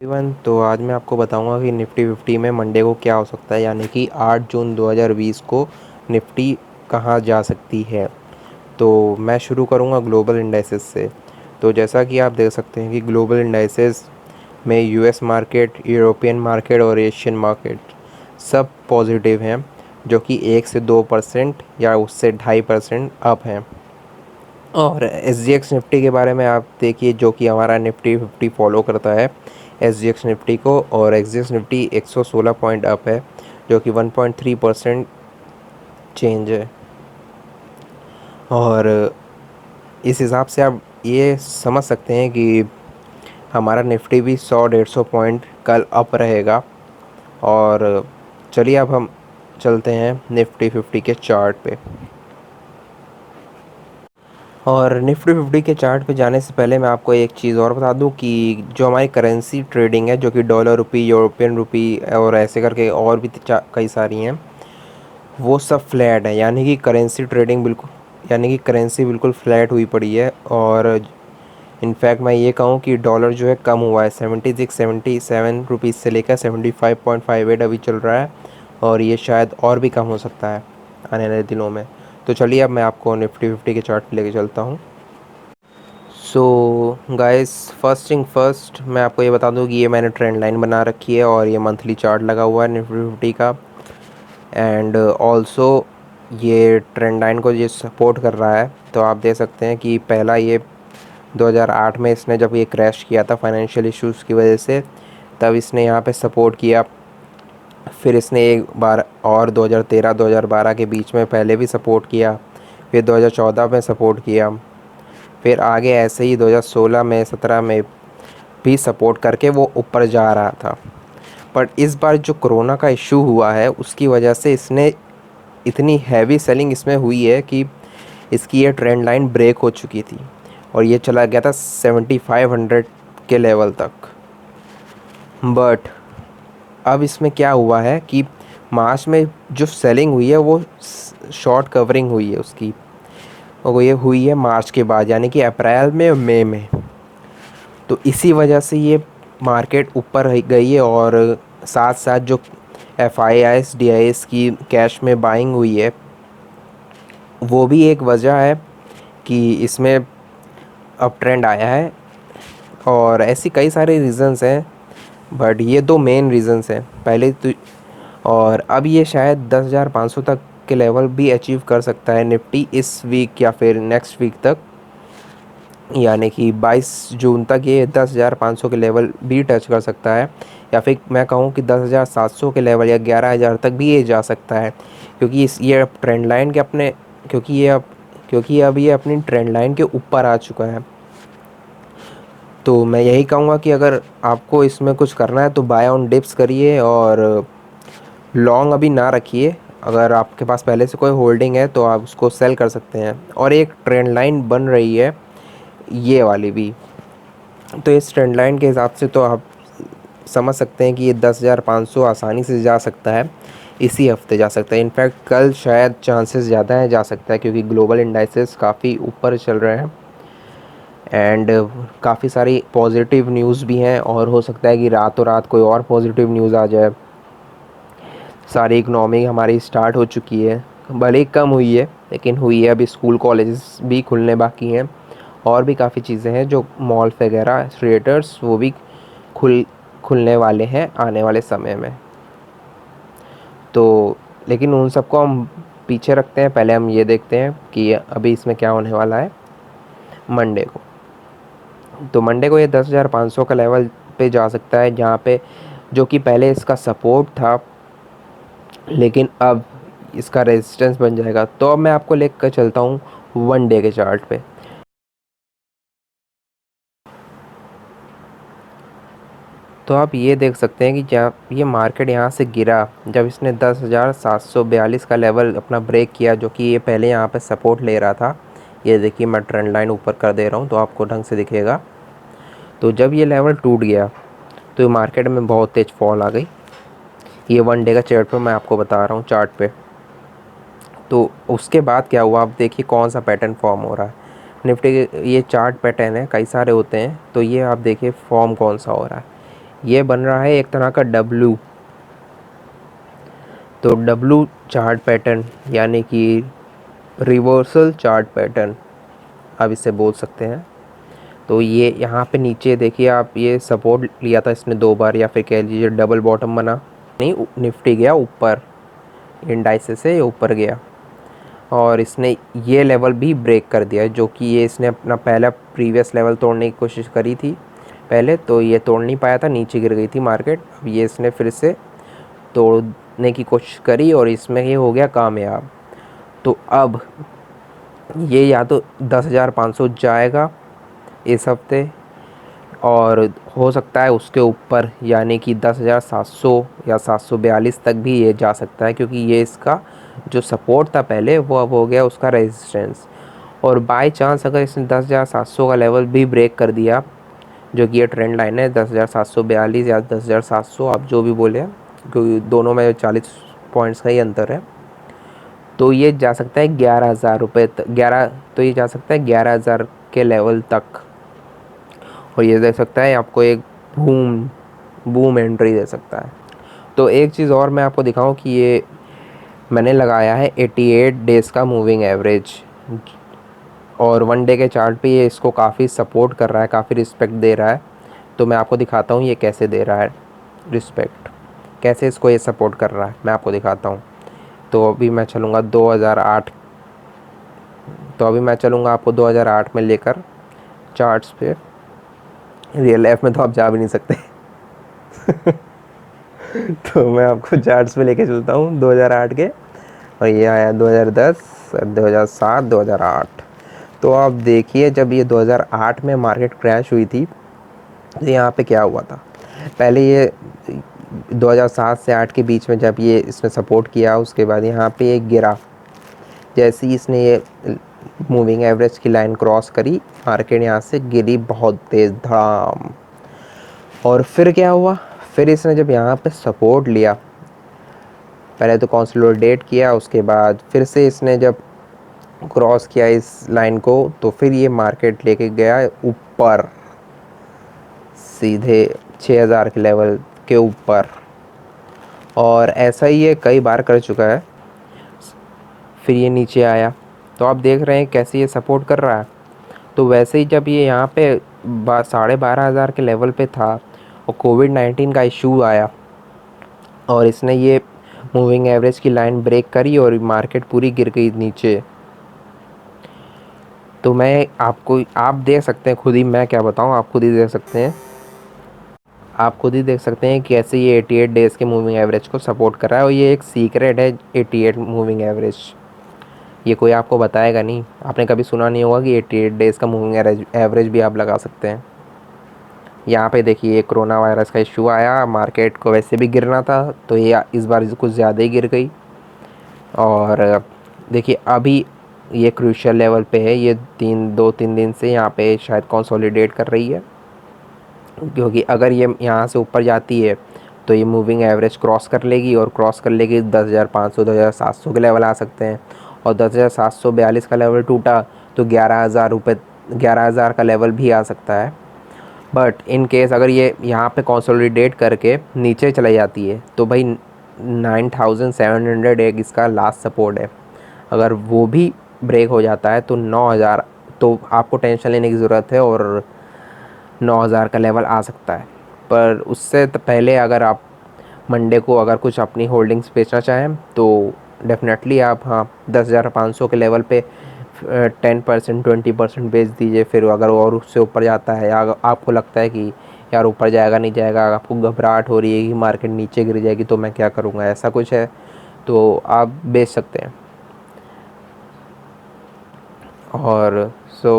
Even तो आज मैं आपको बताऊंगा कि निफ्टी फिफ्टी में मंडे को क्या हो सकता है, यानी कि 8 जून 2020 को निफ्टी कहाँ जा सकती है। तो मैं शुरू करूंगा ग्लोबल इंडाइसेस से। तो जैसा कि आप देख सकते हैं कि ग्लोबल इंडाइसेस में यूएस मार्केट, यूरोपियन मार्केट और एशियन मार्केट सब पॉजिटिव हैं, जो कि 1 से 2% या उससे 2.5% अप हैं। और एस जी एक्स निफ्टी के बारे में आप देखिए, जो कि हमारा निफ्टी फिफ्टी फॉलो करता है एस जी एक्स निफ्टी को, और S G x Nifty 116 point up है, जो कि 1.3% चेंज है। और इस हिसाब से आप ये समझ सकते हैं कि हमारा निफ्टी भी 100-150 पॉइंट कल अप रहेगा। और चलिए अब हम चलते हैं निफ्टी फिफ्टी के चार्ट पे। और निफ्टी फिफ्टी के चार्ट पे जाने से पहले मैं आपको एक चीज़ और बता दूं कि जो हमारी करेंसी ट्रेडिंग है, जो कि डॉलर रुपी, यूरोपियन रुपी और ऐसे करके और भी कई सारी हैं, वो सब फ्लैट है। यानी कि करेंसी बिल्कुल फ्लैट हुई पड़ी है। और इनफैक्ट मैं ये कहूँ कि डॉलर जो है कम हुआ है, 76-77 रुपीज़ से लेकर 75.58 अभी चल रहा है। और ये शायद और भी कम हो सकता है आने वाले दिनों में। तो चलिए अब मैं आपको निफ्टी फिफ्टी के चार्ट पे लेके चलता हूँ। So guys, first thing first, मैं आपको ये बता दूं कि ये मैंने ट्रेंड लाइन बना रखी है और ये मंथली चार्ट लगा हुआ है निफ्टी फिफ्टी का। एंड ऑल्सो ये ट्रेंड लाइन को ये सपोर्ट कर रहा है। तो आप देख सकते हैं कि पहला ये 2008 में इसने जब ये क्रैश किया था फाइनेंशियल इश्यूज़ की वजह से, तब इसने यहाँ पे सपोर्ट किया। फिर इसने एक बार और 2013-2012 के बीच में पहले भी सपोर्ट किया। फिर 2014 में सपोर्ट किया। फिर आगे ऐसे ही 2016 में, 17 में भी सपोर्ट करके वो ऊपर जा रहा था। बट इस बार जो कोरोना का इशू हुआ है, उसकी वजह से इसने इतनी हैवी सेलिंग इसमें हुई है कि इसकी ये ट्रेंड लाइन ब्रेक हो चुकी थी और ये चला गया था 7500 के लेवल तक। बट अब इसमें क्या हुआ है कि मार्च में जो सेलिंग हुई है वो शॉर्ट कवरिंग हुई है उसकी, और ये हुई है मार्च के बाद, यानी कि अप्रैल में और मई में। तो इसी वजह से ये मार्केट ऊपर गई है। और साथ साथ जो F I S D I S की कैश में बाइंग हुई है, वो भी एक वजह है कि इसमें अब ट्रेंड आया है। और ऐसी कई सारे रीज़न्स हैं, बट ये दो मेन रीज़न्स हैं पहले तो। और अब ये शायद 10,500 तक के लेवल भी अचीव कर सकता है निफ्टी इस वीक या फिर नेक्स्ट वीक तक, यानी कि 22 जून तक ये 10,500 के लेवल भी टच कर सकता है। या फिर मैं कहूँ कि 10,700 के लेवल या 11,000 तक भी ये जा सकता है, क्योंकि ये अब ट्रेंड लाइन के अपने क्योंकि अब ये अपनी ट्रेंड लाइन के ऊपर आ चुका है। तो मैं यही कहूँगा कि अगर आपको इसमें कुछ करना है तो बाय ऑन डिप्स करिए और लॉन्ग अभी ना रखिए। अगर आपके पास पहले से कोई होल्डिंग है तो आप उसको सेल कर सकते हैं। और एक ट्रेंड लाइन बन रही है ये वाली भी, तो इस ट्रेंड लाइन के हिसाब से तो आप समझ सकते हैं कि ये 10,500 आसानी से जा सकता है, इसी हफ्ते जा सकता है। इनफैक्ट कल शायद चांसेस ज़्यादा है जा सकता है, क्योंकि ग्लोबल इंडाइसेस काफ़ी ऊपर चल रहे हैं। एंड काफ़ी सारी पॉजिटिव न्यूज़ भी हैं, और हो सकता है कि रातों रात कोई और पॉजिटिव न्यूज़ आ जाए। सारी इकनॉमी हमारी स्टार्ट हो चुकी है, भले ही कम हुई है लेकिन हुई है। अभी स्कूल कॉलेजेस भी खुलने बाकी हैं, और भी काफ़ी चीज़ें हैं, जो मॉल वगैरह, थिएटर्स, वो भी खुलने वाले हैं आने वाले समय में। तो लेकिन उन सबको हम पीछे रखते हैं, पहले हम ये देखते हैं कि अभी इसमें क्या होने वाला है मंडे को। तो मंडे को ये 10,500 का लेवल पे जा सकता है, जहाँ पे जो कि पहले इसका सपोर्ट था, लेकिन अब इसका रेजिस्टेंस बन जाएगा। तो अब मैं आपको लेकर चलता हूँ वन डे के चार्ट पे। तो आप ये देख सकते हैं कि जब ये मार्केट यहाँ से गिरा, जब इसने 10,742 का लेवल अपना ब्रेक किया, जो कि ये पहले यहाँ पे सपोर्ट ले रहा था। ये देखिए, मैं ट्रेंड लाइन ऊपर कर दे रहा हूँ तो आपको ढंग से दिखेगा। तो जब ये लेवल टूट गया तो मार्केट में बहुत तेज़ फॉल आ गई। ये वन डे का चार्ट पे मैं आपको बता रहा हूँ, चार्ट पे। तो उसके बाद क्या हुआ, आप देखिए कौन सा पैटर्न फॉर्म हो रहा है निफ्टी के। ये चार्ट पैटर्न है, कई सारे होते हैं, तो ये आप देखिए फॉर्म कौन सा हो रहा है। ये बन रहा है एक तरह का डब्लू। तो डब्लू चार्ट पैटर्न यानी कि रिवर्सल चार्ट पैटर्न आप इसे बोल सकते हैं। तो ये यहाँ पे नीचे देखिए आप, ये सपोर्ट लिया था इसने 2 बार, या फिर कह लीजिए डबल बॉटम बना, नहीं निफ्टी गया ऊपर, इंडाइसेस से ऊपर गया और इसने ये लेवल भी ब्रेक कर दिया, जो कि ये इसने अपना पहला प्रीवियस लेवल तोड़ने की कोशिश करी थी पहले, तो ये तोड़ नहीं पाया था, नीचे गिर गई थी मार्केट। अब ये इसने फिर से तोड़ने की कोशिश करी और इसमें ये हो गया कामयाब। तो अब ये या तो 10,500 जाएगा इस हफ्ते, और हो सकता है उसके ऊपर, यानी कि 10,700 या 742 तक भी ये जा सकता है, क्योंकि ये इसका जो सपोर्ट था पहले वो अब हो गया उसका रेजिस्टेंस। और बाय चांस अगर इसने 10,700 का लेवल भी ब्रेक कर दिया, जो कि ये ट्रेंड लाइन है 10,742 या 10,700 आप जो भी बोले, क्योंकि दोनों में 40 पॉइंट्स का ही अंतर है, तो ये जा सकता है 11,000 रुपये तक, 11, तो ये जा सकता है 11,000 के लेवल तक। और ये दे सकता है आपको एक बूम एंट्री दे सकता है। तो एक चीज़ और मैं आपको दिखाऊं कि ये मैंने लगाया है 88 डेज़ का मूविंग एवरेज, और 1 डे के चार्ट पे ये इसको काफ़ी सपोर्ट कर रहा है, काफ़ी रिस्पेक्ट दे रहा है। तो मैं आपको दिखाता हूँ ये कैसे दे रहा है रिस्पेक्ट, कैसे इसको ये सपोर्ट कर रहा है, मैं आपको दिखाता हूँ। तो अभी मैं चलूँगा 2008, तो अभी मैं चलूँगा आपको 2008 में लेकर चार्ट्स पे। रियल लाइफ में तो आप जा भी नहीं सकते तो मैं आपको चार्ट्स पे लेके चलता हूँ 2008 के, और ये आया 2010, 2007, 2008। तो आप देखिए जब ये 2008 में मार्केट क्रैश हुई थी तो यहाँ पे क्या हुआ था। पहले ये 2007 से 8 के बीच में जब ये इसने सपोर्ट किया, उसके बाद यहाँ पे ये गिरा। जैसे ही इसने ये मूविंग एवरेज की लाइन क्रॉस करी, मार्केट यहाँ से गिरी बहुत तेज़ धड़ाम। और फिर क्या हुआ, फिर इसने जब यहाँ पे सपोर्ट लिया, पहले तो कंसोलिडेट किया, उसके बाद फिर से इसने जब क्रॉस किया इस लाइन को, तो फिर ये मार्केट लेके गया ऊपर सीधे 6,000 के लेवल के ऊपर, और ऐसा ही ये कई बार कर चुका है। फिर ये नीचे आया, तो आप देख रहे हैं कैसे ये सपोर्ट कर रहा है। तो वैसे ही जब ये यहाँ पे 12,500 के लेवल पे था और कोविड-19 का इशू आया और इसने ये मूविंग एवरेज की लाइन ब्रेक करी और मार्केट पूरी गिर गई नीचे। तो मैं आपको, आप देख सकते हैं खुद ही, मैं क्या बताऊँ, आप खुद ही देख सकते हैं, आप खुद ही देख सकते हैं कैसे ये 88 डेज़ के मूविंग एवरेज को सपोर्ट कर रहा है। और ये एक सीक्रेट है 88 मूविंग एवरेज, ये कोई आपको बताएगा नहीं, आपने कभी सुना नहीं होगा कि 88 डेज़ का मूविंग एवरेज भी आप लगा सकते हैं। यहाँ पे देखिए कोरोना वायरस का इशू आया, मार्केट को वैसे भी गिरना था, तो ये इस बार कुछ ज़्यादा ही गिर गई। और देखिए अभी ये क्रूशियल लेवल पे है, ये 2-3 दिन से यहाँ पे शायद कंसोलिडेट कर रही है, क्योंकि अगर ये यहाँ से ऊपर जाती है तो ये मूविंग एवरेज क्रॉस कर लेगी, और क्रॉस कर लेगी 10,500, 10,700 के लेवल आ सकते हैं। और 10,742 का लेवल टूटा तो 11,000 का लेवल भी आ सकता है। बट इन केस अगर ये यहाँ पे कंसोलिडेट करके नीचे चली जाती है तो भाई 9,700 एक इसका लास्ट सपोर्ट है, अगर वो भी ब्रेक हो जाता है तो 9,000, तो आपको टेंशन लेने की ज़रूरत है, और 9,000 का लेवल आ सकता है। पर उससे तो पहले अगर आप मंडे को अगर कुछ अपनी होल्डिंग्स बेचना चाहें तो डेफिनेटली आप, हाँ, 10,500 के लेवल पे 10%, 20% बेच दीजिए। फिर अगर और उससे ऊपर जाता है, या आपको लगता है कि यार ऊपर जाएगा नहीं जाएगा, आपको घबराहट हो रही है कि मार्केट नीचे गिर जाएगी तो मैं क्या करूँगा, ऐसा कुछ है तो आप बेच सकते हैं। और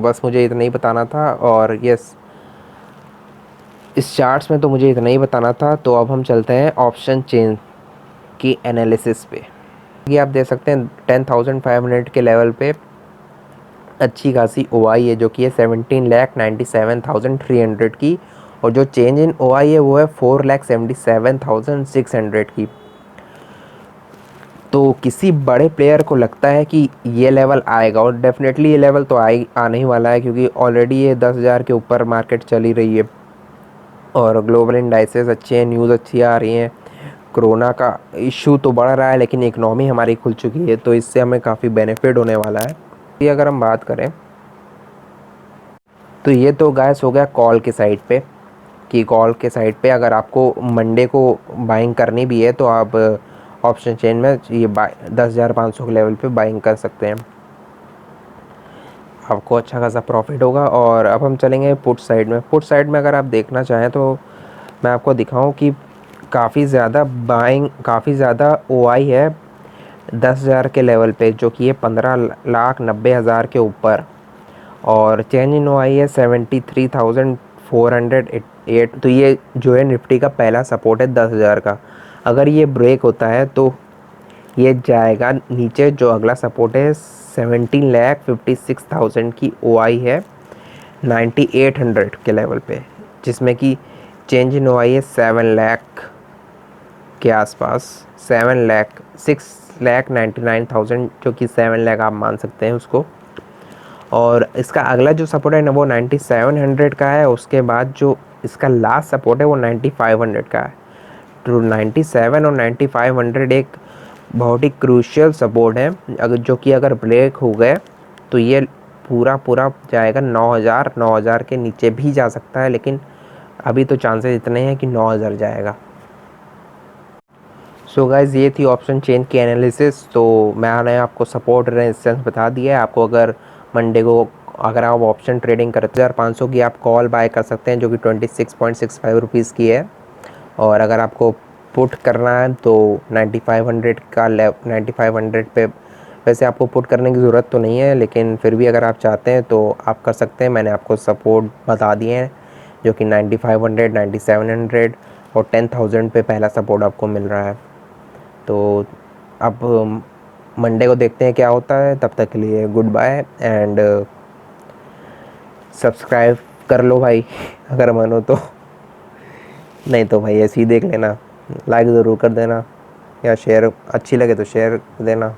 बस मुझे इतना ही बताना था। और यस, इस चार्ट्स में तो मुझे इतना ही बताना था। तो अब हम चलते हैं ऑप्शन चेन की एनालिसिस पे। ये आप देख सकते हैं 10,500 के लेवल पे अच्छी खासी ओआई है, जो कि है 17,97,300 की, और जो चेंज इन ओआई है वो है 4,77,600 की। तो किसी बड़े प्लेयर को लगता है कि ये लेवल आएगा, और डेफिनेटली ये लेवल तो आने ही वाला है, क्योंकि ऑलरेडी ये 10,000 के ऊपर मार्केट चली रही है। और ग्लोबल इंडाइसेस अच्छे हैं, न्यूज़ अच्छी आ रही हैं। कोरोना का इशू तो बढ़ रहा है लेकिन इकनॉमी हमारी खुल चुकी है, तो इससे हमें काफ़ी बेनिफिट होने वाला है। ये अगर हम बात करें तो ये तो गाइस हो गया कॉल के साइड पे, कि कॉल के साइड पे अगर आपको मंडे को बाइंग करनी भी है तो आप ऑप्शन चेन में ये 10,500 के लेवल पे बाइंग कर सकते हैं, आपको अच्छा खासा प्रॉफिट होगा। और अब हम चलेंगे पुट साइड में। पुट साइड में अगर आप देखना चाहें तो मैं आपको दिखाऊं कि काफ़ी ज़्यादा बाइंग, काफ़ी ज़्यादा ओआई है 10,000 के लेवल पे, जो कि ये 15,90,000 के ऊपर। और चेंज इन ओआई है 73,408। तो ये जो है निफ्टी का पहला सपोर्ट है 10,000 का। अगर ये ब्रेक होता है तो ये जाएगा नीचे, जो अगला सपोर्ट है 17,56,000 की ओआई है 9,800 के लेवल पे, जिसमें कि चेंज इन ओआई है 7 लाख के आसपास, 6,99,000, जो कि 7 लाख आप मान सकते हैं उसको। और इसका अगला जो सपोर्ट है ना वो 9,700 का है। उसके बाद जो इसका लास्ट सपोर्ट है वो 9,500 का है। तो 97 और 9,500 एक बहुत ही क्रूशियल सपोर्ट है, अगर जो कि अगर ब्रेक हो गए तो ये पूरा पूरा जाएगा 9,000 के नीचे भी जा सकता है, लेकिन अभी तो चांसेस इतने हैं कि 9,000 जाएगा। सो गाइज़ ये थी ऑप्शन चेन की एनालिसिस। तो मैंने आपको सपोर्ट रेजिस्टेंस बता दिया है। आपको अगर मंडे को अगर आप ऑप्शन ट्रेडिंग करते 1,500 की आप कॉल बाय कर सकते हैं, जो कि 26.65 रुपीज़ की है। और अगर आपको पुट करना है तो 9,500 का 9,500 पे, वैसे आपको पुट करने की ज़रूरत तो नहीं है, लेकिन फिर भी अगर आप चाहते हैं तो आप कर सकते हैं। मैंने आपको सपोर्ट बता दिए हैं, जो कि 9,500, 9,700 और 10,000 पे पहला सपोर्ट आपको मिल रहा है। तो अब मंडे को देखते हैं क्या होता है। तब तक के लिए गुड बाय एंड सब्सक्राइब कर लो भाई अगर मन हो तो, नहीं तो भाई ऐसे ही देख लेना। लाइक ज़रूर कर देना, या शेयर अच्छी लगे तो शेयर देना।